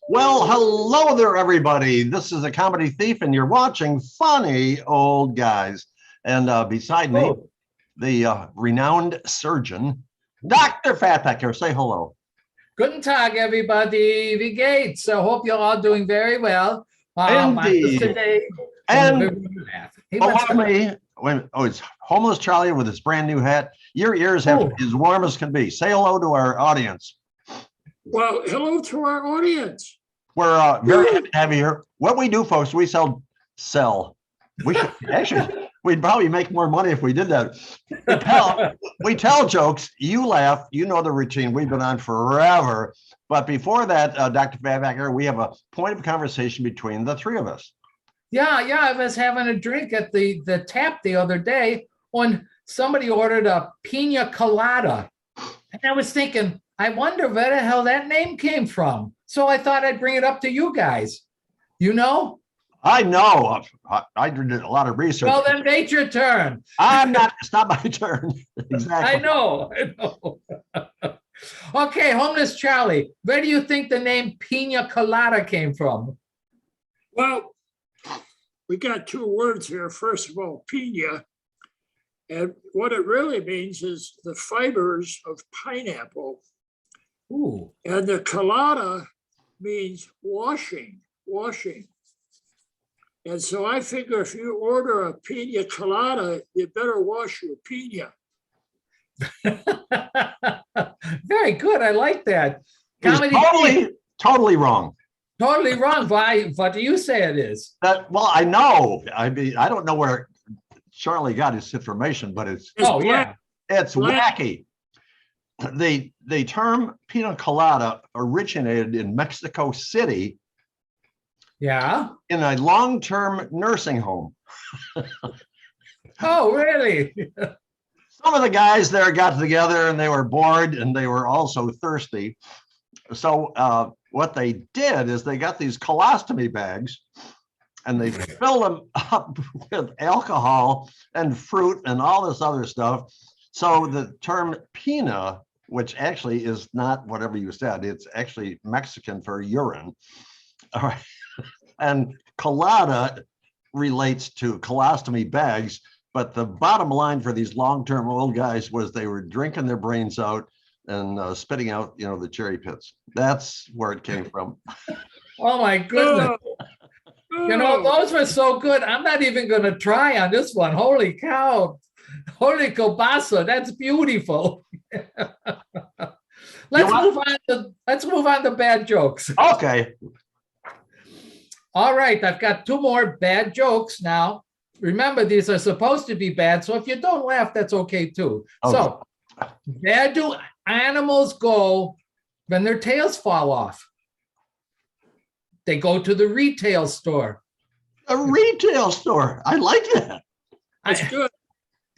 Well, hello there, everybody. This is a comedy thief, and you're watching Funny Old Guys. And beside me, Oh, the renowned surgeon, Dr. Fatpacker. Say hello. guten Tag, everybody. Wie geht's? I hope you're all doing very well. I was Indeed. today in the And river bath. Hey, what's below up? me, it's homeless Charlie with his brand new hat. Your ears have to Oh, be as warm as can be. Say hello to our audience. Well, hello to our audience. We're very happy to have you here. What we do, folks, we sell. We should actually, we'd probably make more money if we did that. We tell jokes, you laugh, you know the routine. We've been on forever. But before that, Dr. Fatbacker, we have a point of conversation between the three of us. yeah. I was having a drink at the tap the other day when somebody ordered a pina colada. And I was thinking, I wonder where the hell that name came from. So I thought I'd bring it up to you guys. You know? I know. I did a lot of research. Well, then make your turn. It's not my turn. Exactly. I know. Okay, homeless Charlie, where do you think the name Pina Colada came from? Well, we got two words here. First of all, pina. And what it really means is the fibers of pineapple. Ooh, And the colada means washing. And so I figure if you order a pina colada, you better wash your pina. very good. I like that. He's Comedy totally wrong. totally wrong. Why? What do you say it is? Well, I know. I mean, I don't know where Charlie got his information, but it's Oh, yeah. wacky. The term pina colada originated in Mexico City Yeah. in a long-term nursing home. Oh, really? Some of the guys there got together and they were bored and they were also thirsty. So what they did is they got these colostomy bags and they filled them up with alcohol and fruit and all this other stuff. So the term pina, which actually is not whatever you said, it's actually Mexican for urine. All right. And colada relates to colostomy bags. But the bottom line for these long-term old guys was they were drinking their brains out and spitting out, the cherry pits. That's where it came from. Oh, my goodness. You know, Oh, those were so good. I'm not even going to try on this one. Holy cow. Holy kielbasa. That's beautiful. Let's move on to bad jokes. Okay. All right, I've got two more bad jokes now. Remember, these are supposed to be bad, so if you don't laugh, that's okay too. Okay. So, where do animals go when their tails fall off? They go to the retail store. A retail store. I like that. that's good.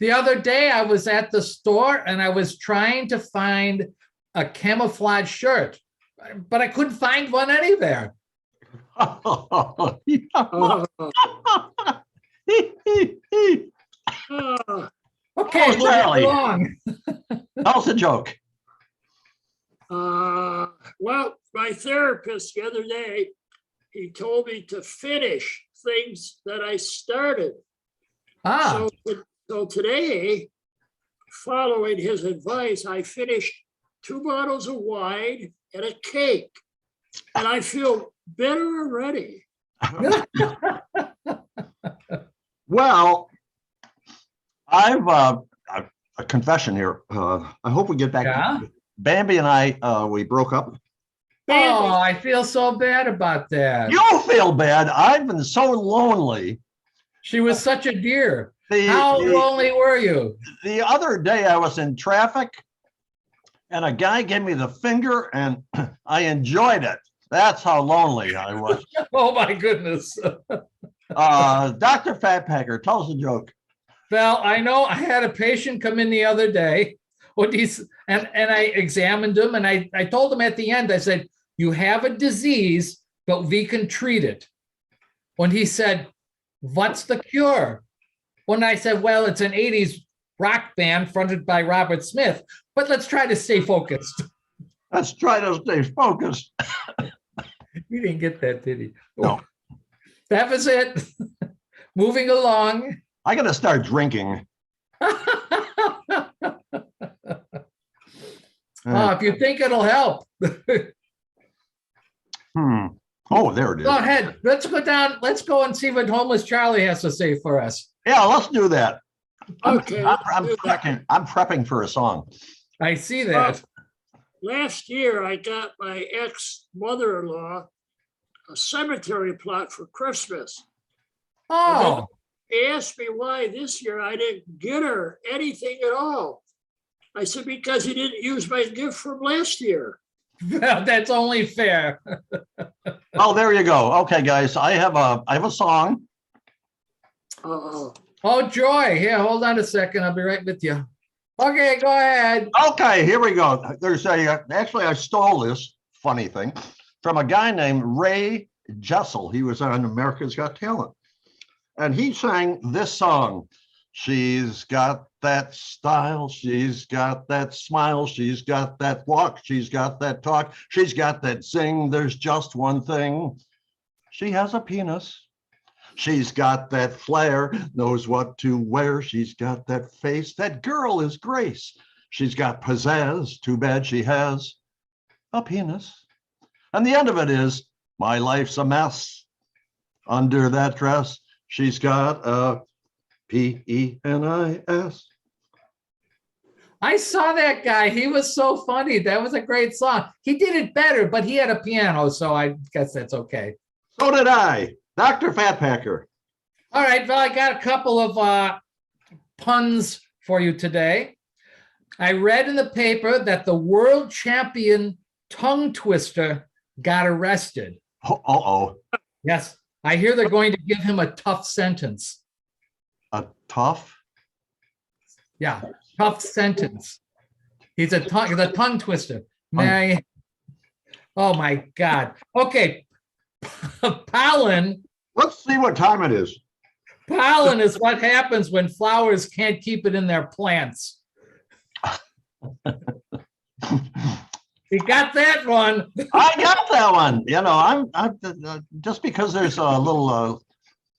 The other day, I was at the store and I was trying to find a camouflage shirt, but I couldn't find one anywhere. Uh, Okay, Oh, Charlie. moving along. That was a joke. well, my therapist the other day, he told me to finish things that I started. Ah, So today, following his advice, I finished 2 bottles of wine and a cake. And I feel better already. Well, I've a confession here. I hope we get back. Yeah? Bambi and I, we broke up. Oh, I feel so bad about that. You feel bad. I've been so lonely. She was such a dear. The, How the, lonely were you? the other day I was in traffic and a guy gave me the finger and I enjoyed it. That's how lonely I was. Oh my goodness. Dr. Fatpacker, tell us a joke. Well, I know I had a patient come in the other day. And I examined him and I told him at the end, I said, you have a disease, but we can treat it. When he said, what's the cure? When I said, well, it's an 80s rock band fronted by Robert Smith, but let's try to stay focused. Let's try to stay focused. He didn't get that, did he? No. That was it. Moving along. I got to start drinking. If you think it'll help. Oh, there it is. Go ahead. Let's go down. Let's go and see what homeless Charlie has to say for us. Yeah, let's do that. Okay. I'm prepping for a song. I see that. Last year, I got my ex-mother-in-law a cemetery plot for Christmas. Oh, He asked me why this year I didn't get her anything at all. I said, because he didn't use my gift from last year. well, that's only fair. Oh, there you go. Okay, guys, I have a song. Uh-oh. Oh, Joy. Here, hold on a second. I'll be right with you. Okay, go ahead. Okay, here we go. Actually, I stole this funny thing from a guy named Ray Jessel. He was on America's Got Talent. And he sang this song. She's got that style. She's got that smile. She's got that walk. She's got that talk. She's got that sing. There's just one thing. She has a penis. She's got that flair, knows what to wear. She's got that face. That girl is Grace. She's got pizzazz. Too bad she has a penis. And the end of it is, my life's a mess. Under that dress, she's got a penis. I saw that guy. He was so funny. That was a great song. He did it better, but he had a piano, so I guess that's okay. So did I. Dr. Fatpacker. All right, well, I got a couple of puns for you today. I read in the paper that the world champion tongue twister got arrested. Uh-oh. Yes, I hear they're going to give him a tough sentence. A tough? Yeah, tough sentence. He's the tongue twister. May Oh my God. Okay. Pollen. Let's see what time it is. Pollen is what happens when flowers can't keep it in their plants. You got that one. I got that one. You know, I'm just because there's a little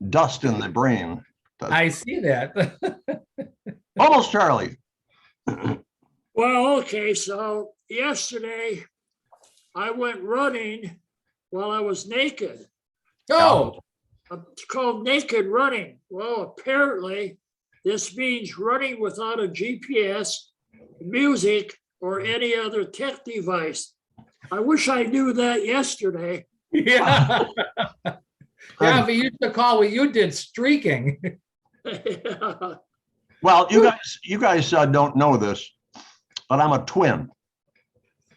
dust in the brain. I see that. Almost Charlie. Well, okay, so yesterday I went running while I was naked. Oh, It's called naked running. Well, apparently this means running without a GPS, music, or any other tech device. I wish I knew that yesterday. yeah. Yeah, but you used to call what you did streaking. Well, you guys don't know this, but I'm a twin.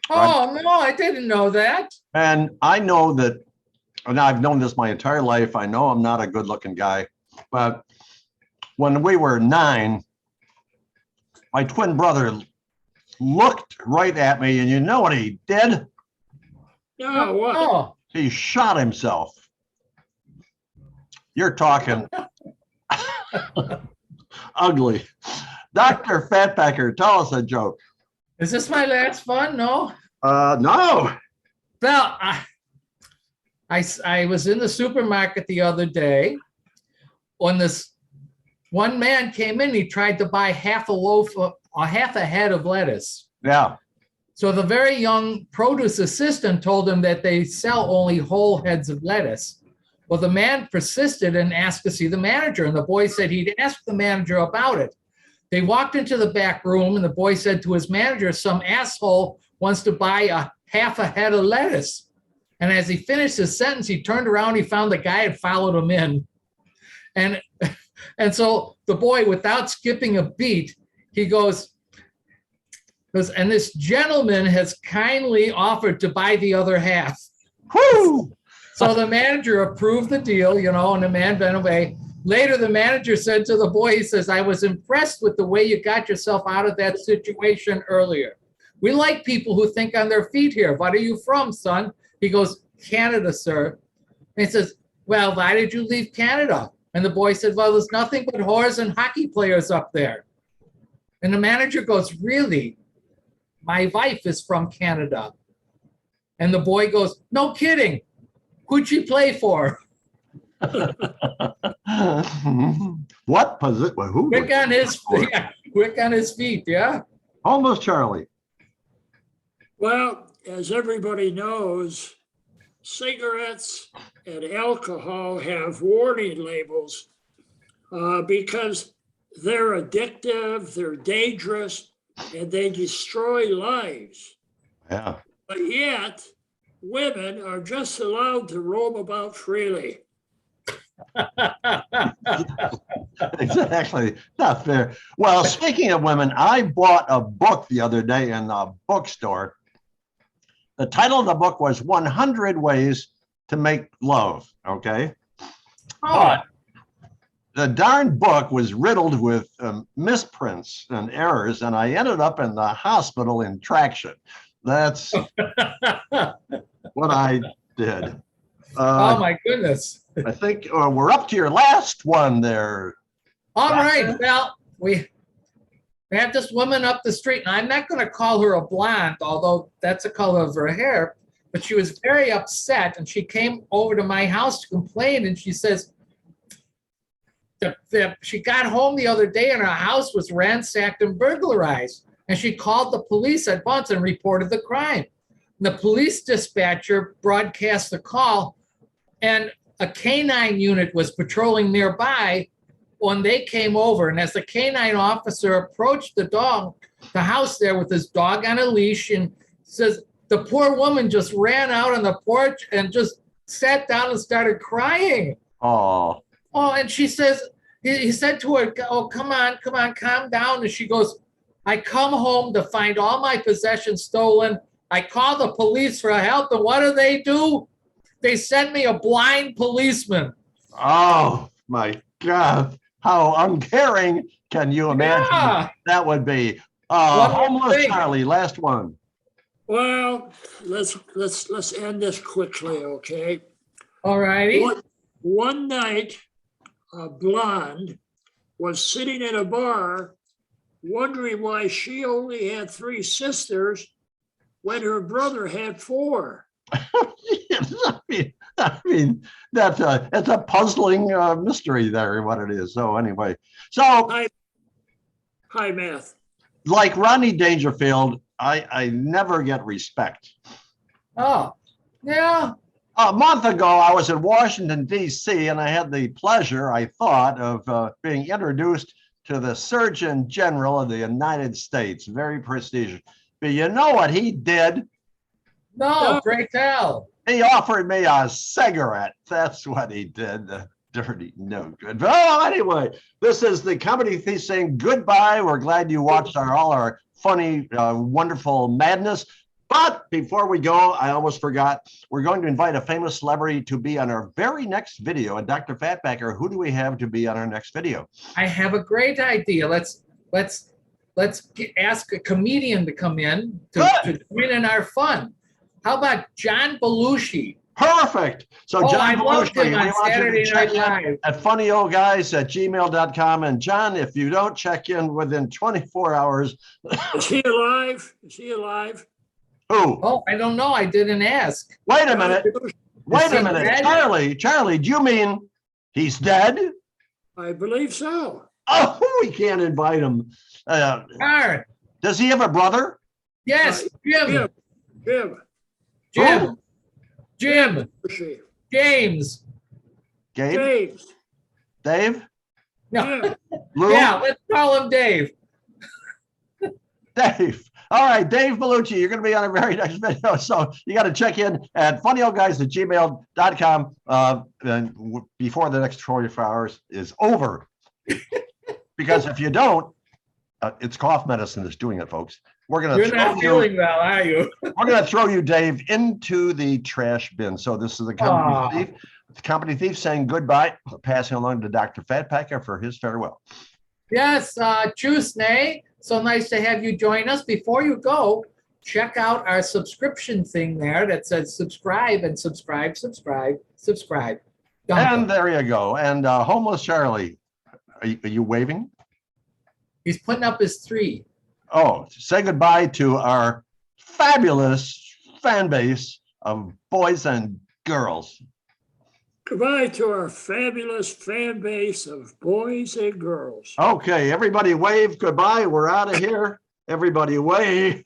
Oh, no, I didn't know that. And I know that, and I've known this my entire life. I know I'm not a good looking guy, but when we were 9, my twin brother looked right at me, and you know what he did? No, what? Oh, He shot himself. You're talking ugly. Dr. Fatpacker, tell us a joke. is this my last fun? No. No. Well, I was in the supermarket the other day when this one man came in. He tried to buy half a head of lettuce. Yeah. So the very young produce assistant told him that they sell only whole heads of lettuce. Well, the man persisted and asked to see the manager, and the boy said he'd ask the manager about it. They walked into the back room, and the boy said to his manager, some asshole wants to buy half a head of lettuce. And as he finished his sentence, he turned around, he found the guy had followed him in. And so the boy, without skipping a beat, he goes, and this gentleman has kindly offered to buy the other half. Whoo! So the manager approved the deal, and the man went away. Later, the manager said to the boy, he says, I was impressed with the way you got yourself out of that situation earlier. We like people who think on their feet here. What are you from, son? He goes, Canada, sir. And he says, well, why did you leave Canada? And the boy said, well, there's nothing but whores and hockey players up there. And the manager goes, really? My wife is from Canada. And the boy goes, no kidding. Who'd she play for? What position? Who? Quick on his, yeah, quick on his feet, yeah. Almost Charlie. Well, as everybody knows, cigarettes and alcohol have warning labels because they're addictive, they're dangerous, and they destroy lives. Yeah. But yet, women are just allowed to roam about freely. It's actually not fair. Well, speaking of women, I bought a book the other day in a bookstore. The title of the book was 100 Ways to Make Love. Okay. Oh, The darn book was riddled with misprints and errors, and I ended up in the hospital in traction. That's what I did. oh my goodness. I think we're up to your last one there. All right, well, we have this woman up the street, and I'm not going to call her a blonde, although that's the color of her hair, but she was very upset, and she came over to my house to complain, and she says that she got home the other day and her house was ransacked and burglarized, and she called the police at once and reported the crime. And the police dispatcher broadcast the call, and a canine unit was patrolling nearby when they came over. And as the canine officer approached the house there with his dog on a leash, and says the poor woman just ran out on the porch and just sat down and started crying. Oh, And she says, he said to her, oh, come on, calm down. And she goes, I come home to find all my possessions stolen. I call the police for help. And what do? They sent me a blind policeman. oh my God. How uncaring can you imagine Yeah. that would be? One more Homeless thing. Charlie, last one. Well, let's end this quickly, okay? All righty. One night, a blonde was sitting in a bar wondering why she only had 3 sisters when her brother had 4. Yes, I mean that's a puzzling mystery there, what it is. So anyway, so Hi, Math. like Rodney Dangerfield, I never get respect. Oh, yeah. A month ago, I was in Washington, D.C., and I had the pleasure, I thought, of being introduced to the Surgeon General of the United States. Very prestigious. But you know what he did? No, great tell. He offered me a cigarette. That's what he did. The dirty, no good. But anyway, this is the Comedy Thief saying goodbye. We're glad you watched all our funny, wonderful madness. But before we go, I almost forgot. We're going to invite a famous celebrity to be on our very next video. And Dr. Fatbacker, who do we have to be on our next video? I have a great idea. Let's ask a comedian to come in to join in our fun. How about John Belushi? Perfect. So John I loved Belushi, him on we want you to Saturday check Night in Live. at funnyoldguys@gmail.com. And John, if you don't check in within 24 hours, Is he alive? Is he alive? who? Oh, I don't know. I didn't ask. Wait a minute. Wait he a minute. dead? Charlie, do you mean he's dead? I believe so. Oh, we can't invite him. Darn. Does he have a brother? Yes, Jim. Jim. Jim. Belushi. James. Gabe? James. Dave? No. Jim. Lou? Yeah, let's call him Dave. Dave. All right, Dave Belushi, you're going to be on our very next video. So you got to check in at funnyoldguys@gmail.com before the next 24 hours is over. Because if you don't, it's cough medicine that's doing it, folks. We're going to You're not feeling well, are you? We're going to throw you, Dave, into the trash bin. So this is the Comedy Thief saying goodbye, passing along to Dr. Fatpacker for his farewell. Yes, Tschüss, Nay. So nice to have you join us. Before you go, check out our subscription thing there that says subscribe and subscribe. And there you go. And Homeless Charlie, are you waving? He's putting up his 3. Oh, say goodbye to our fabulous fan base of boys and girls. Goodbye to our fabulous fan base of boys and girls. Okay, everybody wave goodbye. We're out of here. Everybody wave.